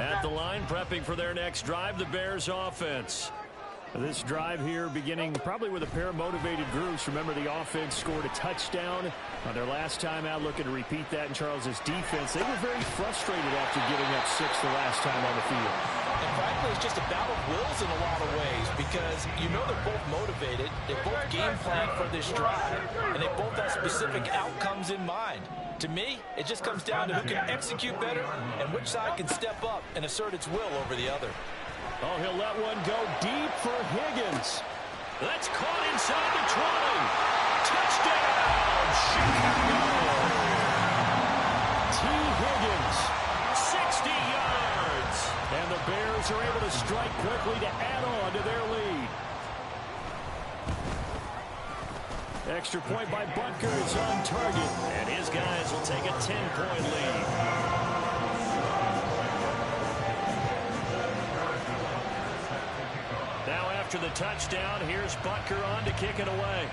At the line, prepping for their next drive, the Bears offense. This drive here beginning probably with a pair of motivated groups. Remember, the offense scored a touchdown on their last time out, looking to repeat that in Charles's defense. They were very frustrated after giving up 6 the last time on the field. And frankly, it's just a battle of wills in a lot of ways because you know they're both motivated. They both game plan for this drive, and they both have specific outcomes in mind. To me, it just comes down to who can execute better and which side can step up and assert its will over the other. Oh, he'll let one go deep for Higgins. That's caught inside the 20. Touchdown, Chicago. T. Higgins, 60 yards. And the Bears are able to strike quickly to add on to their lead. Extra point by Butker is on target. And his guys will take a 10-point lead. Now after the touchdown, here's Butker on to kick it away.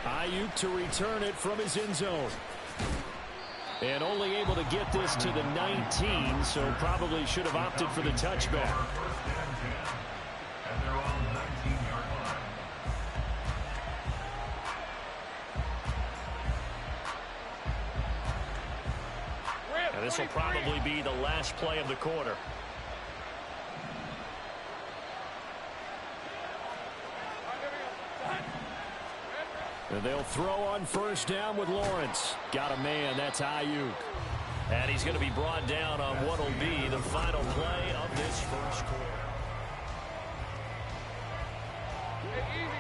Ayuk to return it from his end zone. And only able to get this to the 19, so probably should have opted for the touchback. And this will probably be the last play of the quarter. And they'll throw on first down with Lawrence. Got a man, that's Ayuk. And he's going to be brought down on what will be the final play of this first quarter.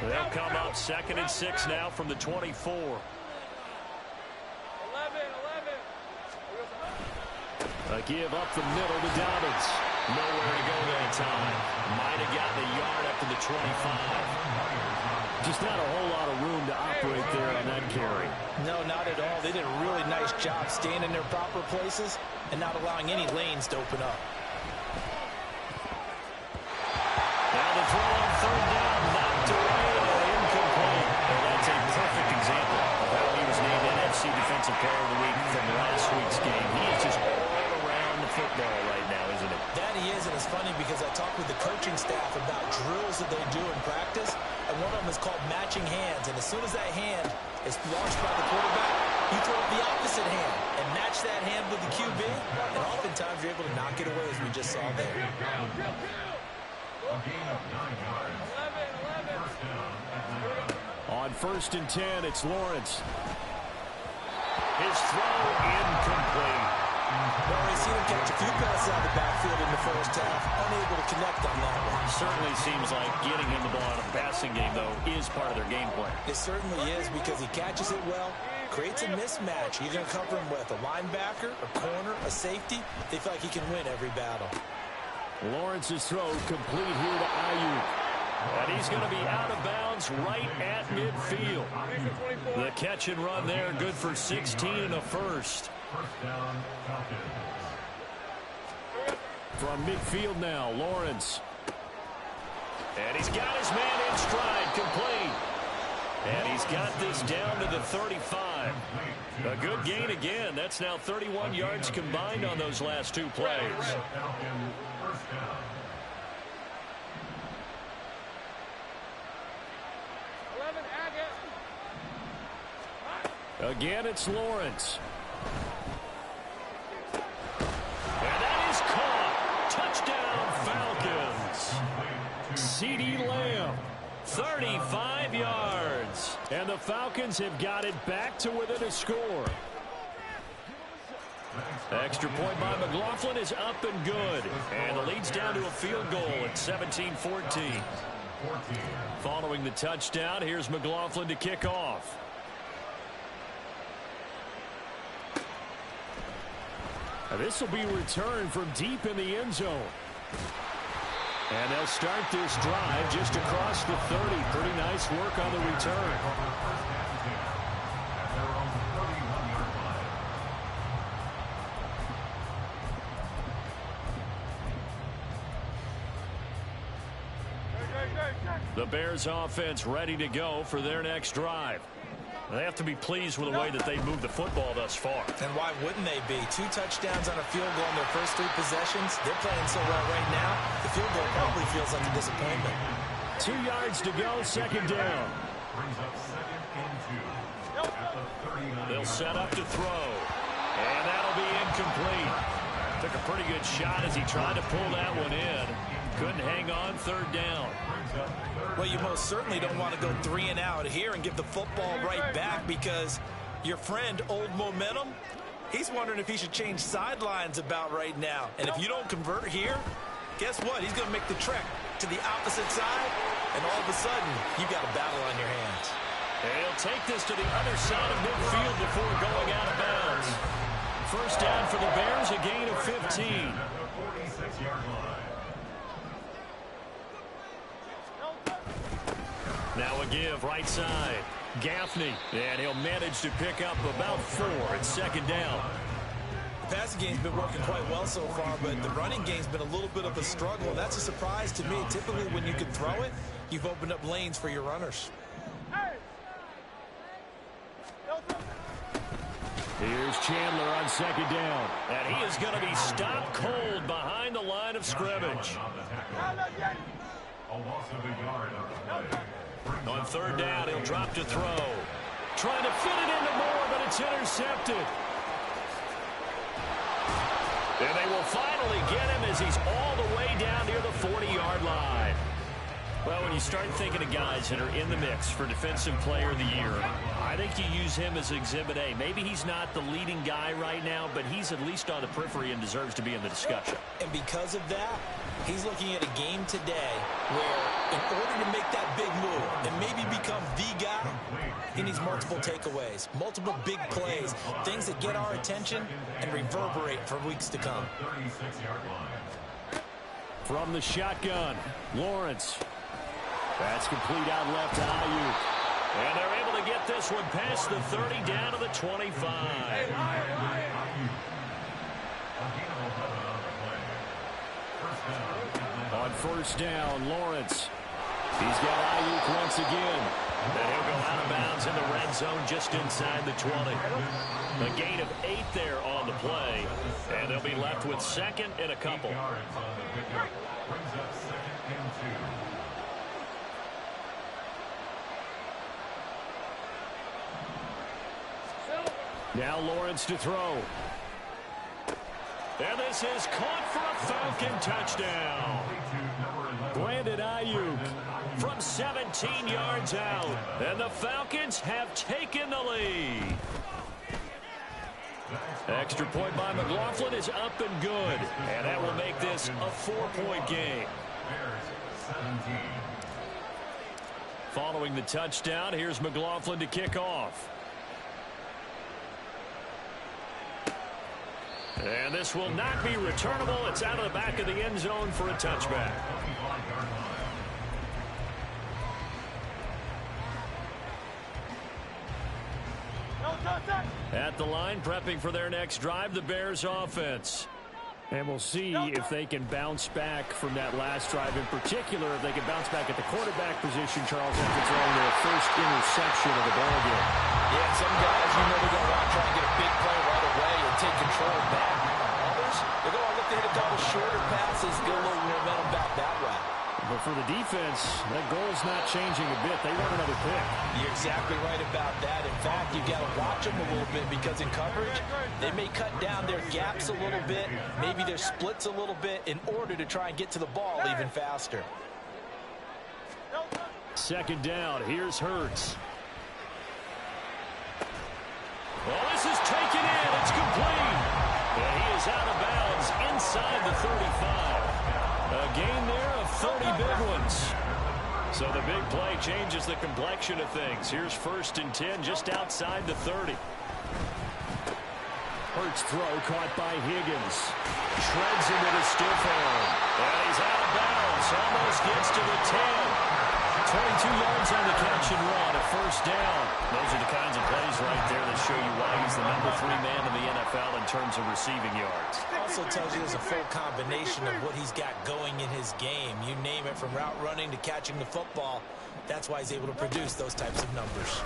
They'll come up 2nd and 6 now from the 24. A give up the middle to Dobbins. Nowhere to go that time. Might have gotten a yard up to the 25. Just not a whole lot of room to operate there on that carry. No, not at all. They did a really nice job staying in their proper places and not allowing any lanes to open up. Now the throw on 3rd down, knocked away and incomplete. Well, that's a perfect example of how he was named NFC Defensive Player of the Week from last week's game. He is just football right now, isn't it? That he is, and it's funny because I talked with the coaching staff about drills that they do in practice, and one of them is called matching hands, and as soon as that hand is launched by the quarterback, you throw up the opposite hand and match that hand with the QB, and oftentimes you're able to knock it away, as we just saw there. On 1st and 10, it's Lawrence. His throw incomplete. Well, we've seen him catch a few passes out of the backfield in the first half, unable to connect on that one. Certainly seems like getting him the ball out of the passing game, though, is part of their game plan. It certainly is because he catches it well, creates a mismatch. You're going to cover him with a linebacker, a corner, a safety. They feel like he can win every battle. Lawrence's throw complete here to Ayuk. And he's going to be out of bounds right at midfield. The catch and run there, good for 16 and a first. From midfield now, Lawrence. And he's got his man in stride, complete. And he's got this down to the 35. A good gain again. That's now 31 yards combined on those last 2 plays. Again, it's Lawrence. And that is caught. Touchdown, Falcons. CeeDee Lamb, 35 yards. And the Falcons have got it back to within a score. Extra point by McLaughlin is up and good. And the lead's down to a field goal at 17-14. Following the touchdown, here's McLaughlin to kick off. This will be returned from deep in the end zone. And they'll start this drive just across the 30. Pretty nice work on the return. The Bears offense ready to go for their next drive. They have to be pleased with the way that they moved the football thus far. And why wouldn't they be? 2 touchdowns on a field goal in their first 3 possessions. They're playing so well right now, the field goal probably feels like a disappointment. 2 yards to go, second down. They'll set up to throw. And that'll be incomplete. Took a pretty good shot as he tried to pull that one in. Couldn't hang on, third down. Well, you most certainly don't want to go 3 and out here and give the football right back because your friend, Old Momentum, he's wondering if he should change sidelines about right now. And if you don't convert here, guess what? He's going to make the trek to the opposite side, and all of a sudden, you've got a battle on your hands. And he'll take this to the other side of midfield before going out of bounds. First down for the Bears, a gain of 15. Now a give, right side. Gaffney, and he'll manage to pick up about 4 at second down. The passing game's been working quite well so far, but the running game's been a little bit of a struggle. That's a surprise to me. Typically, when you can throw it, you've opened up lanes for your runners. Here's Chandler on second down. And he is going to be stopped cold behind the line of scrimmage. On third down, he'll drop to throw. Trying to fit it into Moore, but it's intercepted. And they will finally get him as he's all the way down near the 40-yard line. Well, when you start thinking of guys that are in the mix for Defensive Player of the Year, I think you use him as Exhibit A. Maybe he's not the leading guy right now, but he's at least on the periphery and deserves to be in the discussion. And because of that, he's looking at a game today where in order to make that big move and maybe become the guy, he needs multiple takeaways, multiple big plays, things that get our attention and reverberate for weeks to come. From the shotgun, Lawrence. That's complete out left to Ayuk. And they're able to get this one past the 30 down to the 25. On first down, Lawrence. He's got Ayuk once again. And he'll go out of bounds in the red zone just inside the 20. A gain of 8 there on the play. And they'll be left with second and a couple. Now Lawrence to throw. And this is caught for a Falcon touchdown. Brandon Ayuk from 17 yards out. And the Falcons have taken the lead. Extra point by McLaughlin is up and good. And that will make this a 4-point game. Following the touchdown, here's McLaughlin to kick off. And this will not be returnable. It's out of the back of the end zone for a touchback. At the line, prepping for their next drive, the Bears offense. And we'll see if they can bounce back from that last drive. In particular, if they can bounce back at the quarterback position, Charles, after throwing their first interception of the ballgame. Yeah, some guys, you know, they're going to want to try and get a big play right away and take control back. Others, they're going to look to hit a couple shorter passes, get a little momentum back that way. But for the defense, that goal's not changing a bit. They want another pick. You're exactly right about that. In fact, you've got to watch them a little bit because in coverage, they may cut down their gaps a little bit, maybe their splits a little bit in order to try and get to the ball even faster. Second down, here's Hurts. Well, this is taken in. It's complete. And he is out of bounds inside the 35. A gain there of 30 big ones. So the big play changes the complexion of things. Here's first and 10 just outside the 30. Hurts throw caught by Higgins. Shreds into the stiff arm. And he's out of bounds. Almost gets to the 10. 22 yards on the catch and run, a first down. Those are the kinds of plays right there that show you why he's the #3 man in the NFL in terms of receiving yards. Also tells you there's a full combination of what he's got going in his game. You name it, from route running to catching the football. That's why he's able to produce those types of numbers.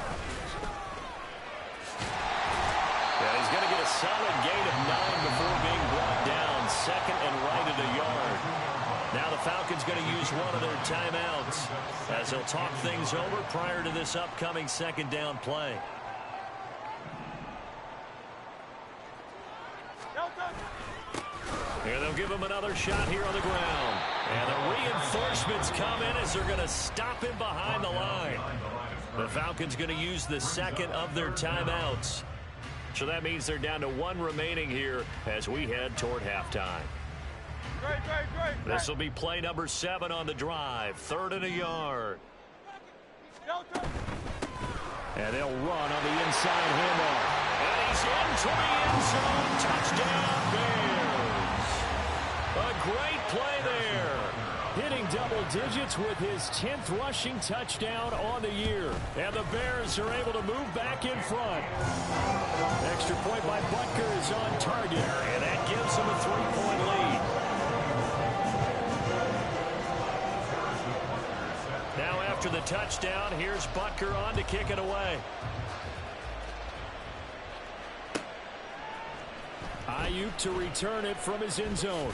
solid gain of 9 before being brought down. Second and right at a yard. Now the Falcons going to use one of their timeouts as they'll talk things over prior to this upcoming second down play. Here they'll give him another shot here on the ground. And the reinforcements come in as they're going to stop him behind the line. The Falcons going to use the second of their timeouts. So that means they're down to 1 remaining here as we head toward halftime. This will be play number 7 on the drive. 3rd and a yard. And they'll run on the inside handoff. And he's into the end zone. Touchdown, Bears. A great play there. Hitting double digits with his 10th rushing touchdown on the year. And the Bears are able to move back in front. Extra point by Butker is on target. And that gives them a 3-point lead. Now after the touchdown, here's Butker on to kick it away. Ayuk to return it from his end zone.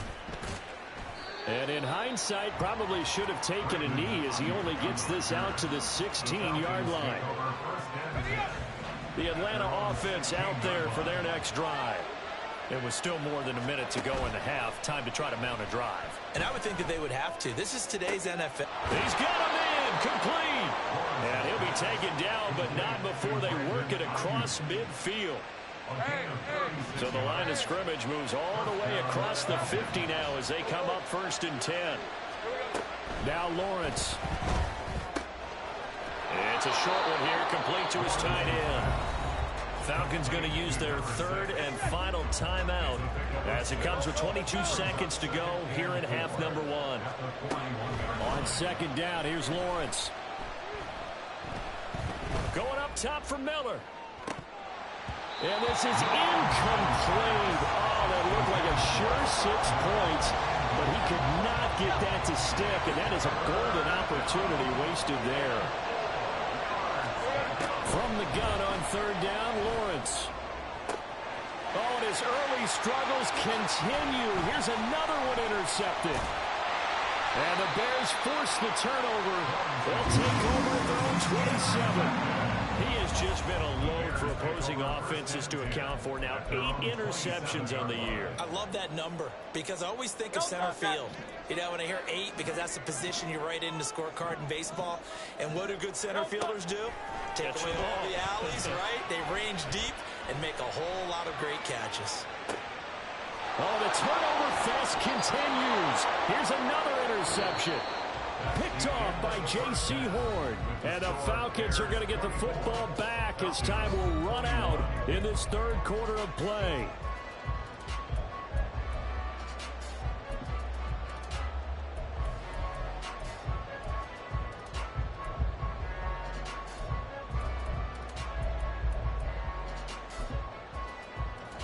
And in hindsight, probably should have taken a knee as he only gets this out to the 16-yard line. The Atlanta offense out there for their next drive. It was still more than a minute to go in the half. Time to try to mount a drive. And I would think that they would have to. This is today's NFL. He's got him in. Complete. And he'll be taken down, but not before they work it across midfield. So the line of scrimmage moves all the way across the 50 now as they come up 1st and 10. Now Lawrence. It's a short one here, complete to his tight end. Falcons going to use their 3rd and final timeout as it comes with 22 seconds to go here in half number 1. On 2nd down, here's Lawrence. Going up top for Miller. And this is incomplete. Oh, that looked like a sure 6 points, but he could not get that to stick, and that is a golden opportunity wasted there. From the gun on 3rd down, Lawrence. Oh, and his early struggles continue. Here's another one intercepted. And the Bears force the turnover. They'll take over at their own 27. He has just been a load for opposing offenses to account for. Now 8 interceptions on the year. I love that number because I always think of center field. You know, when I hear 8, because that's the position you write in the scorecard in baseball. And what do good center fielders do? Take away all the alleys, right? They range deep and make a whole lot of great catches. Oh, the turnover fest continues. Here's another interception. Picked off by J.C. Horn. And the Falcons are going to get the football back as time will run out in this 3rd quarter of play.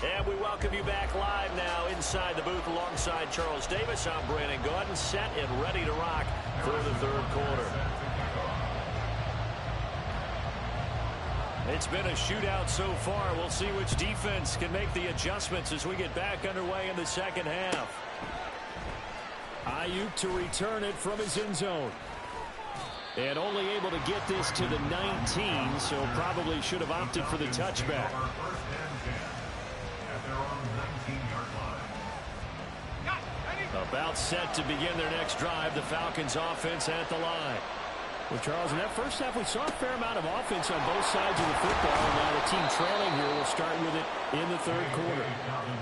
And we welcome you back live now inside the booth alongside Charles Davis. I'm Brandon Gaudin, set and ready to rock for the 3rd quarter. It's been a shootout so far. We'll see which defense can make the adjustments as we get back underway in the 2nd half. Ayuk to return it from his end zone. And only able to get this to the 19, so probably should have opted for the touchback. About set to begin their next drive. The Falcons offense at the line. Well, Charles, in that first half, we saw a fair amount of offense on both sides of the football. And now the team trailing here will start with it in the 3rd quarter.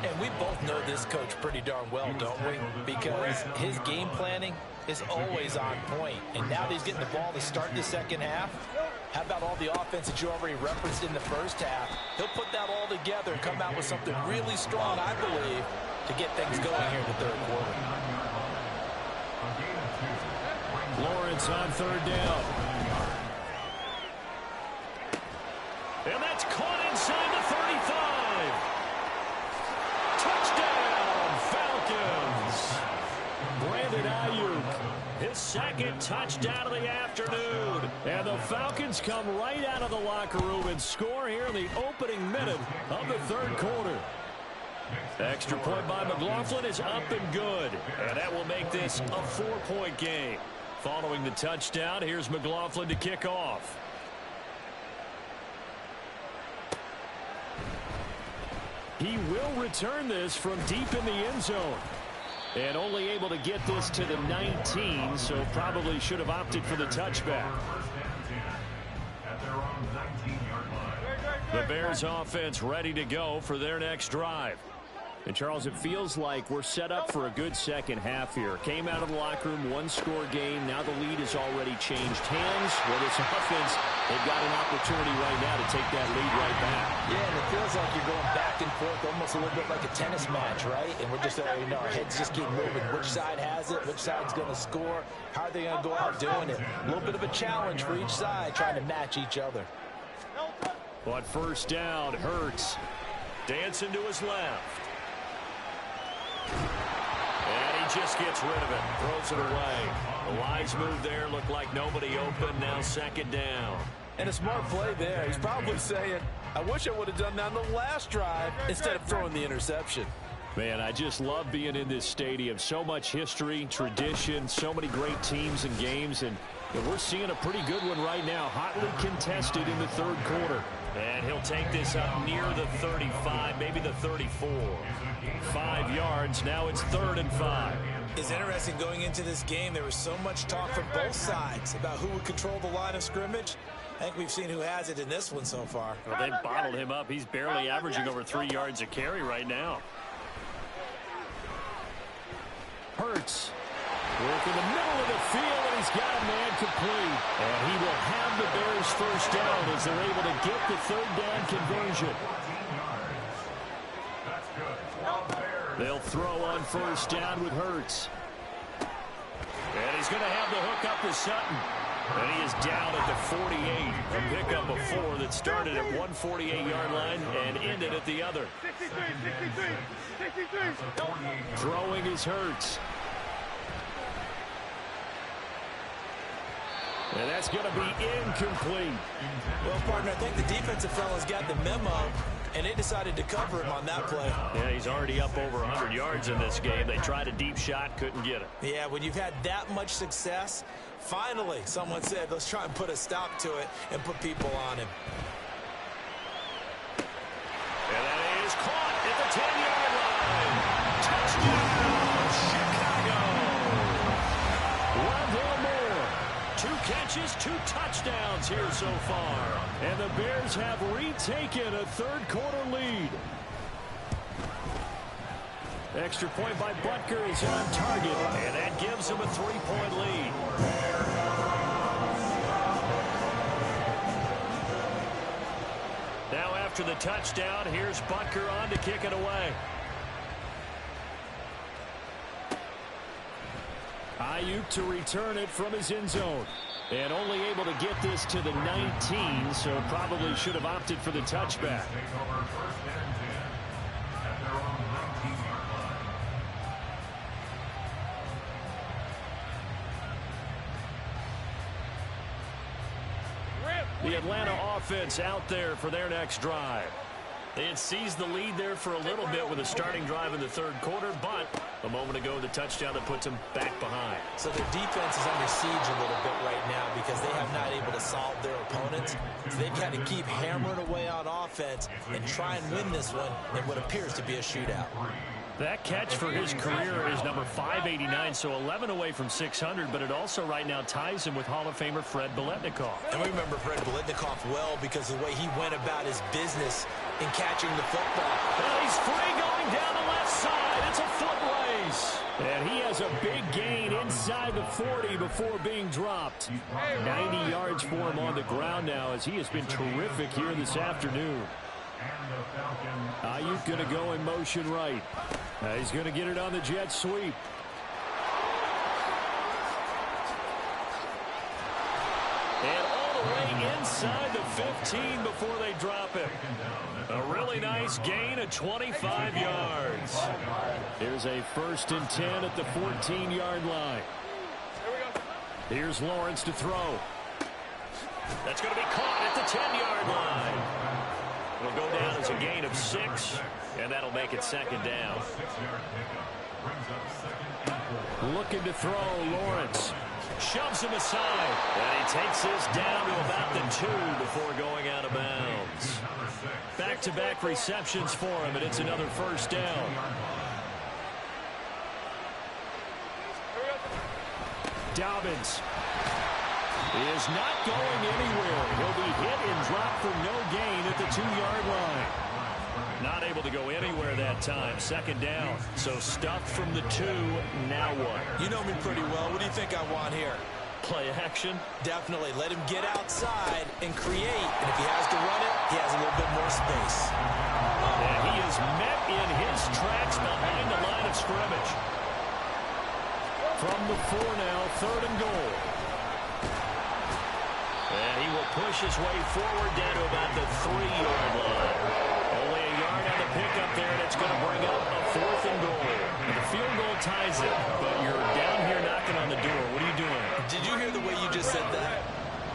And we both know this coach pretty darn well, don't we? Because his game planning is always on point. And now that he's getting the ball to start the 2nd half, how about all the offense that you already referenced in the first half? He'll put that all together and come out with something really strong, I believe, to get things going here in the 3rd quarter. Lawrence on 3rd down. And that's caught inside the 35. Touchdown, Falcons. Brandon Ayuk, his 2nd touchdown of the afternoon. And the Falcons come right out of the locker room and score here in the opening minute of the 3rd quarter. Extra point by McLaughlin is up and good. And that will make this a 4-point game. Following the touchdown, here's McLaughlin to kick off. He will return this from deep in the end zone. And only able to get this to the 19, so probably should have opted for the touchback. The Bears offense ready to go for their next drive. And, Charles, it feels like we're set up for a good second half here. Came out of the locker room, one-score game. Now the lead has already changed hands. Well, this offense, they've got an opportunity right now to take that lead right back. Yeah, and it feels like you're going back and forth, almost a little bit like a tennis match, right? And we're just, our heads just keep moving. Which side has it? Which side's going to score? How are they going to go out doing it? A little bit of a challenge for each side, trying to match each other. But first down, Hurts dancing to his left. And he just gets rid of it. Throws it away. The wise move there. Looked like nobody open. Now second down. And a smart play there. He's probably saying, I wish I would have done that on the last drive instead of throwing the interception. Man, I just love being in this stadium. So much history, tradition, so many great teams and games. And we're seeing a pretty good one right now. Hotly contested in the third quarter. And he'll take this up near the 35, maybe the 34. 5 yards. Now it's 3rd and 5. It's interesting going into this game. There was so much talk from both sides about who would control the line of scrimmage. I think we've seen who has it in this one so far. Well, they've bottled him up. He's barely averaging over 3 yards a carry right now. Hurts. Work in the middle of the field, and he's got a man complete. And he will have the Bears first down as they're able to get the 3rd down conversion. They'll throw on first down with Hurts. And he's going to have the hook up to Sutton. And he is down at the 48. A pickup of 4 that started at 148-yard line and ended at the other. 63. Throwing is Hurts. And that's going to be incomplete. Well, partner, I think the defensive fellas got the memo, and they decided to cover him on that play. Yeah, he's already up over 100 yards in this game. They tried a deep shot, couldn't get it. Yeah, when you've had that much success, finally someone said, let's try and put a stop to it and put people on him. And that is caught at the 10-yard line. Touchdown, Chicago. Wendell Moore. 2 catches, 2 touchdowns here so far. And the Bears have retaken a third-quarter lead. Extra point by Butker is on target, and that gives him a 3-point lead. Now after the touchdown, here's Butker on to kick it away. Ayuk to return it from his end zone. And only able to get this to the 19, so probably should have opted for the touchback. The Atlanta offense out there for their next drive. They had seized the lead there for a little bit with a starting drive in the third quarter, but a moment ago, the touchdown that puts them back behind. So their defense is under siege a little bit right now because they have not able to solve their opponents. So they've got to keep hammering away on offense and try and win this one in what appears to be a shootout. That catch for his career is number 589, so 11 away from 600, but it also right now ties him with Hall of Famer Fred Biletnikoff. And we remember Fred Biletnikoff well because of the way he went about his business in catching the football. Well, he's free going down the left side. It's a foot race. And he has a big gain inside the 40 before being dropped. 90 yards for him on the ground now as he has been terrific here this afternoon. Ayuk going to go in motion right. He's going to get it on the jet sweep. And all the way inside the 15 before they drop him. A really nice gain of 25 yards. Here's a 1st and 10 at the 14-yard line. Here's Lawrence to throw. That's going to be caught at the 10-yard line. It'll go down as a gain of 6, and that'll make it second down. Looking to throw, Lawrence. Shoves him aside. And he takes this down to about the 2 before going out of bounds. Back-to-back receptions for him, and it's another first down. Dobbins is not going anywhere. He'll be hit and dropped for no gain at the 2-yard line. Not able to go anywhere that time. Second down. So stuffed from the 2. Now what? You know me pretty well. What do you think I want here? Play action? Definitely. Let him get outside and create. And if he has to run it, he has a little bit more space. And he is met in his tracks behind the line of scrimmage. From the 4 now, 3rd and goal. And he will push his way forward down to about the 3-yard line. Only a yard on the pickup there, and it's going to bring up a 4th and goal. And the field goal ties it, but you're down here knocking on the door. What are you doing? Did you hear the way you just said that?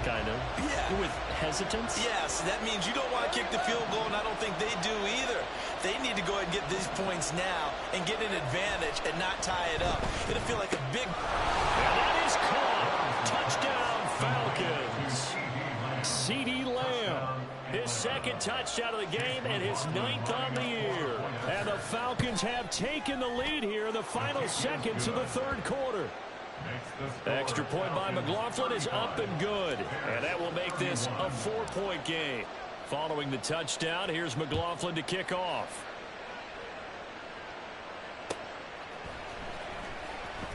Kind of. Yeah. With hesitance? Yes, that means you don't want to kick the field goal, and I don't think they do either. They need to go ahead and get these points now and get an advantage and not tie it up. It'll feel like a big... And that is caught. Touchdown, Falcons. CeeDee Lamb, his 2nd touchdown of the game and his 9th on the year. And the Falcons have taken the lead here in the final seconds of the 3rd quarter. Extra point by McLaughlin is up and good. And that will make this a 4-point game. Following the touchdown, here's McLaughlin to kick off.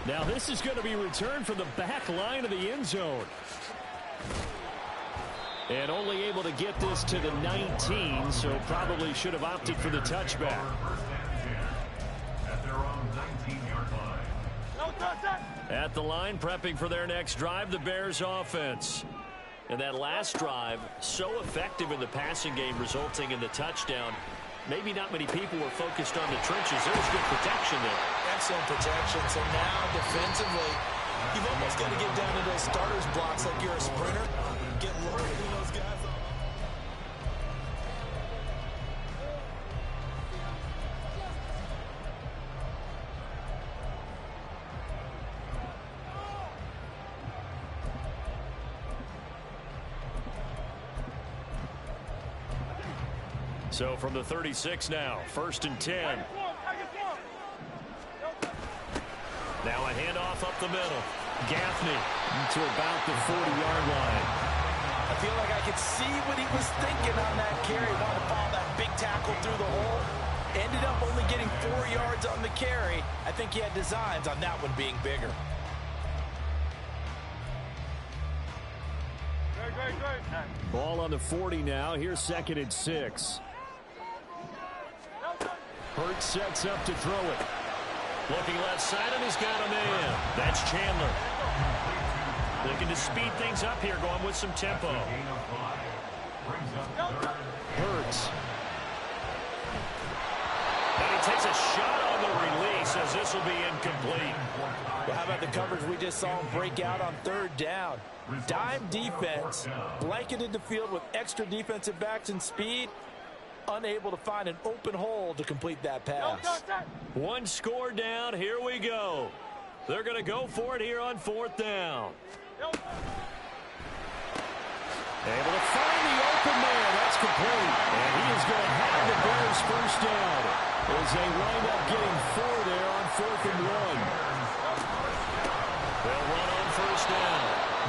Now this is going to be returned from the back line of the end zone. And only able to get this to the 19, so probably should have opted for the touchback. At the line, prepping for their next drive, the Bears offense. And that last drive, so effective in the passing game, resulting in the touchdown. Maybe not many people were focused on the trenches. There was good protection there. Excellent protection. So now, defensively, you've almost got to get down to those starters blocks like you're a sprinter. Get lower than those guys. So from the 36 now, 1st and 10. Now a handoff up the middle. Gaffney to about the 40-yard line. I feel like I could see what he was thinking on that carry. Wanted to follow that big tackle through the hole. Ended up only getting 4 yards on the carry. I think he had designs on that one being bigger. Ball on the 40 now. Here's 2nd and 6. Hurts sets up to throw it. Looking left side, and he's got a man. That's Chandler. Looking to speed things up here, going with some tempo. Hurts. And he takes a shot on the release as this will be incomplete. Well, how about the coverage we just saw him break out on 3rd down? Dime defense, blanketed the field with extra defensive backs and speed. Unable to find an open hole to complete that pass. 1 score down. Here we go. They're going to go for it here on 4th down. Able to find the open man. That's complete. And he is going to have the Bears first down as they wind up getting 4 there on 4th and 1. They'll run on first down.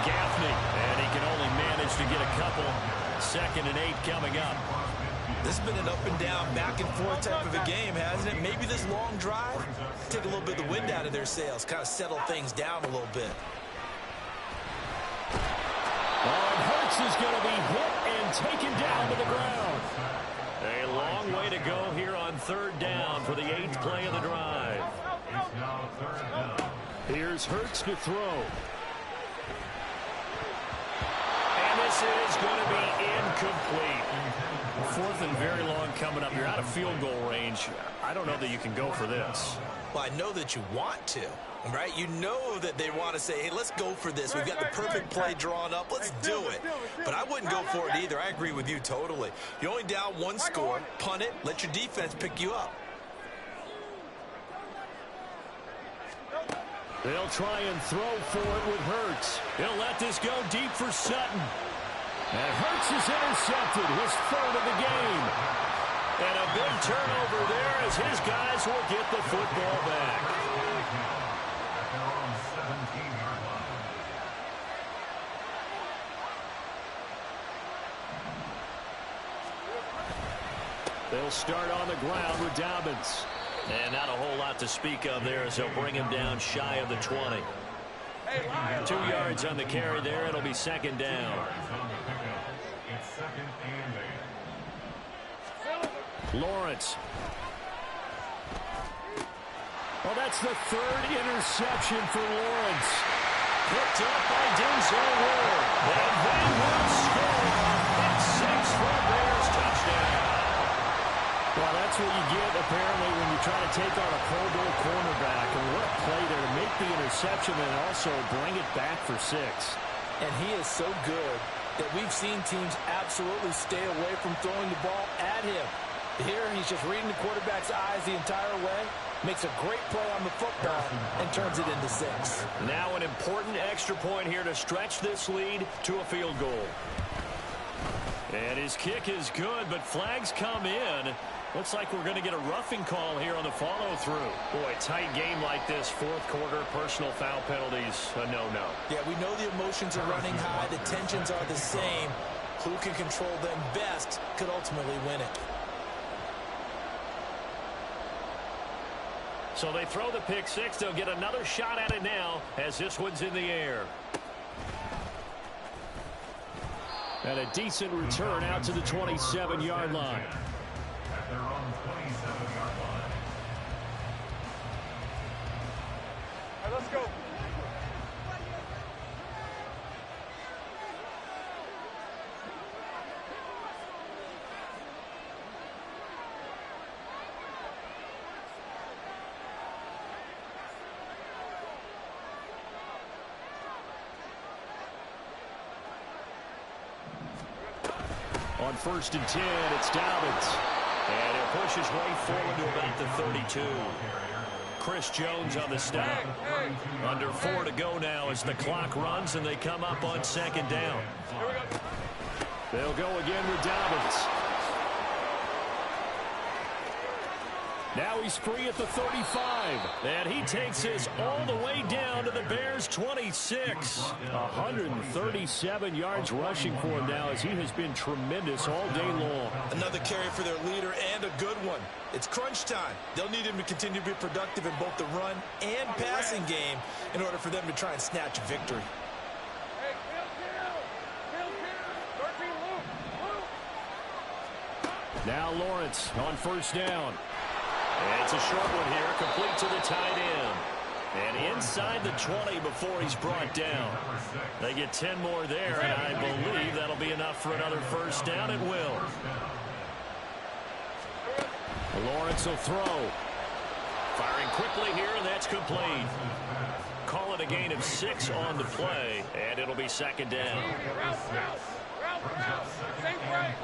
Gaffney. And he can only manage to get a couple. 2nd and 8 coming up. This has been an up and down, back and forth type of a game, hasn't it? Maybe this long drive, take a little bit of the wind out of their sails, kind of settle things down a little bit. And Hurts is going to be hit and taken down to the ground. A long way to go here on 3rd down for the 8th play of the drive. Here's Hurts to throw. And this is going to be incomplete. Fourth and very long coming up. You're out of field goal range. I don't know that you can go for this. Well, I know that you want to, right? You know that they want to say, hey, let's go for this. We've got the perfect play drawn up. Let's do it. But I wouldn't go for it either. I agree with you totally. You're only down one score. Punt it. Let your defense pick you up. They'll try and throw for it with Hurts. He'll let this go deep for Sutton. And Hurts is intercepted, his third of the game. And a big turnover there as his guys will get the football back. They'll start on the ground with Dobbins. And not a whole lot to speak of there as they'll bring him down shy of the 20. 2 yards on the carry there. It'll be second down. Lawrence. Well, that's the third interception for Lawrence. Picked up by Denzel Ward. And they will score. It's 6 for a Bears touchdown. Well, that's what you get, apparently, when you try to take on a Pro Bowl cornerback. And what a play there to make the interception and also bring it back for 6. And he is so good that we've seen teams absolutely stay away from throwing the ball at him. Here, he's just reading the quarterback's eyes the entire way, makes a great play on the football, and turns it into 6. Now an important extra point here to stretch this lead to a field goal. And his kick is good, but flags come in. Looks like we're going to get a roughing call here on the follow-through. Boy, tight game like this, fourth quarter, personal foul penalties, a no-no. Yeah, we know the emotions are running high. The tensions are the same. Who can control them best could ultimately win it. So they throw the pick 6. They'll get another shot at it now as this one's in the air. And a decent return out to the 27-yard line. At their own 27-yard line. All right, let's go. On 1st and 10, it's Dobbins. And he'll push his way forward to about the 32. Chris Jones on the stop. Under 4 to go now as the clock runs and they come up on 2nd down. They'll go again with Dobbins. Now he's free at the 35. And he takes this all the way down to the Bears' 26. 137 yards rushing for him now as he has been tremendous all day long. Another carry for their leader and a good one. It's crunch time. They'll need him to continue to be productive in both the run and passing game in order for them to try and snatch a victory. Now Lawrence on 1st down. And it's a short one here, complete to the tight end. And inside the 20 before he's brought down. They get 10 more there, and I believe that'll be enough for another 1st down. It will. Lawrence will throw. Firing quickly here, and that's complete. Call it a gain of 6 on the play, and it'll be 2nd down. Route. Same break.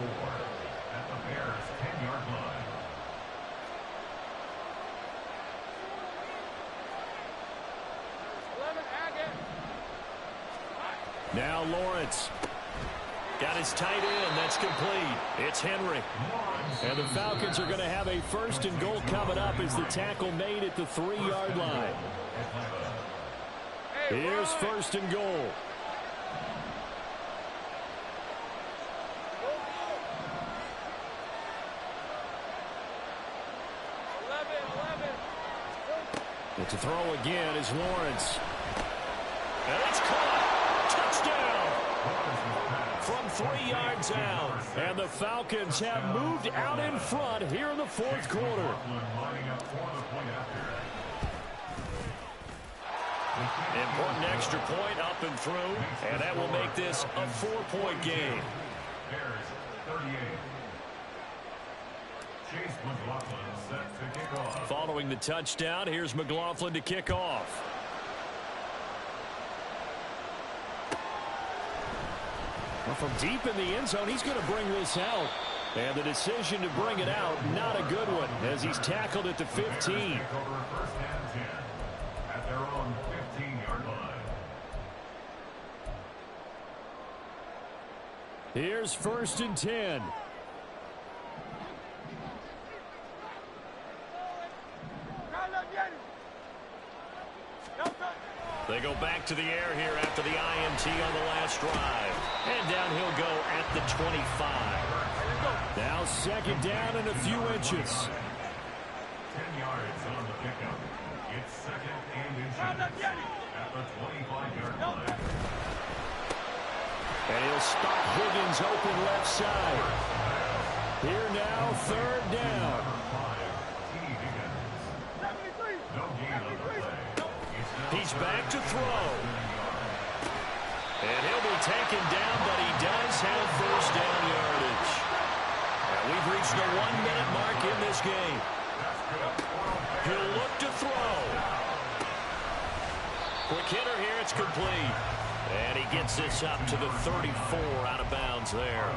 At the Bears' 10-yard line. Now Lawrence. Got his tight end. That's complete. It's Henry. And the Falcons are going to have a 1st and goal coming up as the tackle made at the 3-yard line. Here's 1st and goal. And to throw again is Lawrence. And it's caught. Touchdown. From 3 yards out. And the Falcons have moved out in front here in the 4th quarter. Important extra point up and through. And that will make this a 4-point game. Bears 38. McLaughlin set to kick off. Following the touchdown, here's McLaughlin to kick off. Well, from deep in the end zone, he's going to bring this out. And the decision to bring it out, not a good one, as he's tackled at the 15. First and 10 at their own 15-yard line. Here's 1st and 10. They go back to the air here after the INT on the last drive. And down he'll go at the 25. Now 2nd down and a few inches. 10 yards on the pickup. It's 2nd and inches at the 25-yard line. And he'll spot Higgins open left side. Here now, 3rd down. No gain on the play. He's back to throw. And he'll be taken down, but he does have 1st down yardage. And we've reached the 1-minute mark in this game. He'll look to throw. Quick hitter here, it's complete. And he gets this up to the 34, out of bounds there.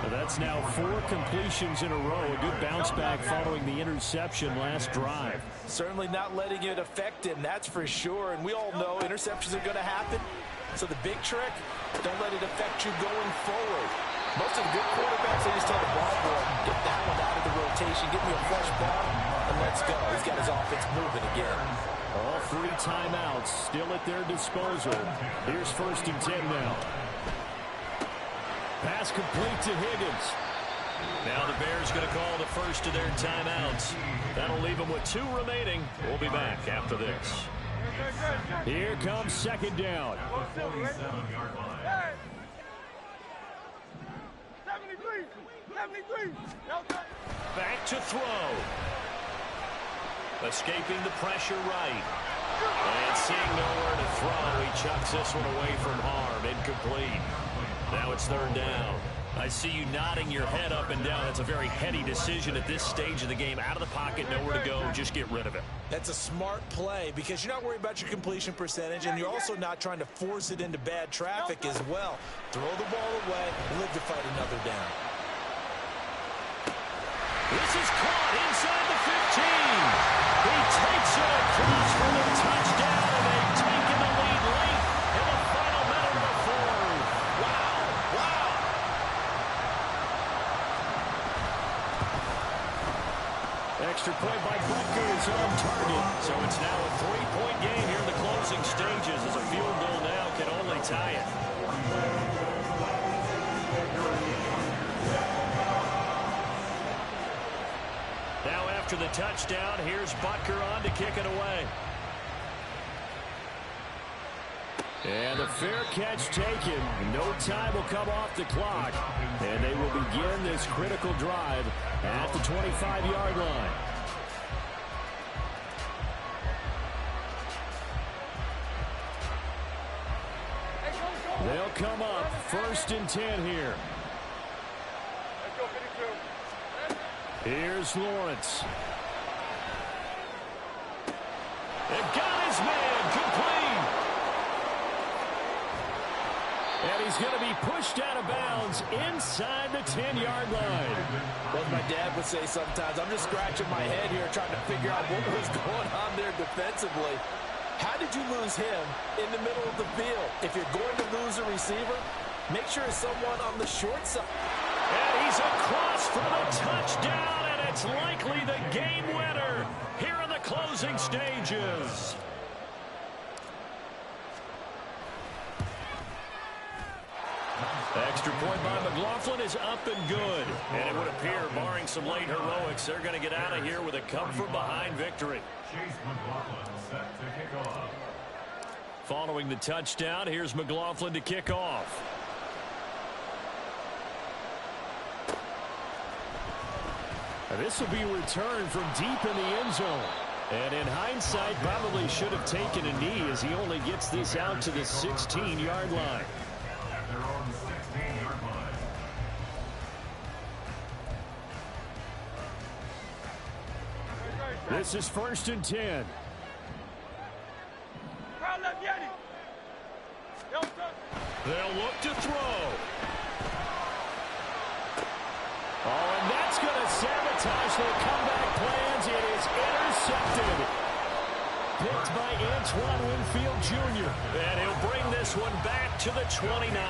Well, that's now 4 completions in a row. A good bounce back following the interception last drive. Certainly not letting it affect him, that's for sure. And we all know interceptions are going to happen. So the big trick, don't let it affect you going forward. Most of the good quarterbacks, they just tell the ball boy, get that one out of the rotation, get me a fresh ball, and let's go. He's got his offense moving again. All 3 timeouts still at their disposal. Here's 1st and 10 now. Pass complete to Higgins. Now the Bears going to call the first of their timeouts. That'll leave them with 2 remaining. We'll be back after this. Here comes 2nd down. 47-yard line. 73. Back to throw. Escaping the pressure right. And seeing nowhere to throw, he chucks this one away from harm. Incomplete. Now it's 3rd down. I see you nodding your head up and down. That's a very heady decision at this stage of the game. Out of the pocket, nowhere to go. Just get rid of it. That's a smart play because you're not worried about your completion percentage, and you're also not trying to force it into bad traffic as well. Throw the ball away, live to fight another down. This is caught inside the 15. He takes it across for the touchdown, and they've taken the lead late in the final minute of the 4th. Wow. Extra point by Butker is on target. So it's now a 3-point game here in the closing stages as a field goal now can only tie it. Now after the touchdown, here's Butker on to kick it away. And a fair catch taken. No time will come off the clock. And they will begin this critical drive at the 25-yard line. They'll come up 1st and 10 here. Here's Lawrence. It got his man complete. And he's going to be pushed out of bounds inside the 10-yard line. Well, as my dad would say sometimes, I'm just scratching my head here trying to figure out what was going on there defensively. How did you lose him in the middle of the field? If you're going to lose a receiver, make sure it's someone on the short side. And he's across for the touchdown, and it's likely the game winner here in the closing stages. Extra point by McLaughlin is up and good. And it would appear, barring some late heroics, they're going to get out of here with a come-from-behind victory. Chase McLaughlin set to kick off. Following the touchdown, here's McLaughlin to kick off. And this will be returned from deep in the end zone. And in hindsight, probably should have taken a knee as he only gets this out to the 16-yard line. At their own 16-yard line. This is 1st and 10. They'll look to throw. Oh, and that's going to sabotage their comeback plans. It is intercepted. Picked by Antoine Winfield Jr. And he'll bring this one back to the 29.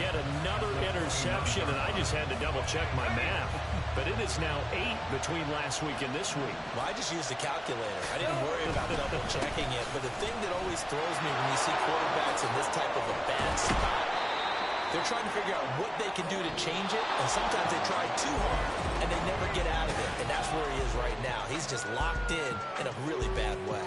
Yet another interception, and I just had to double-check my math. But it is now 8 between last week and this week. Well, I just used the calculator. I didn't worry about double-checking it. But the thing that always throws me when you see quarterbacks in this type of a bad spot, they're trying to figure out what they can do to change it, and sometimes they try too hard, and they never get out of it. And that's where he is right now. He's just locked in a really bad way.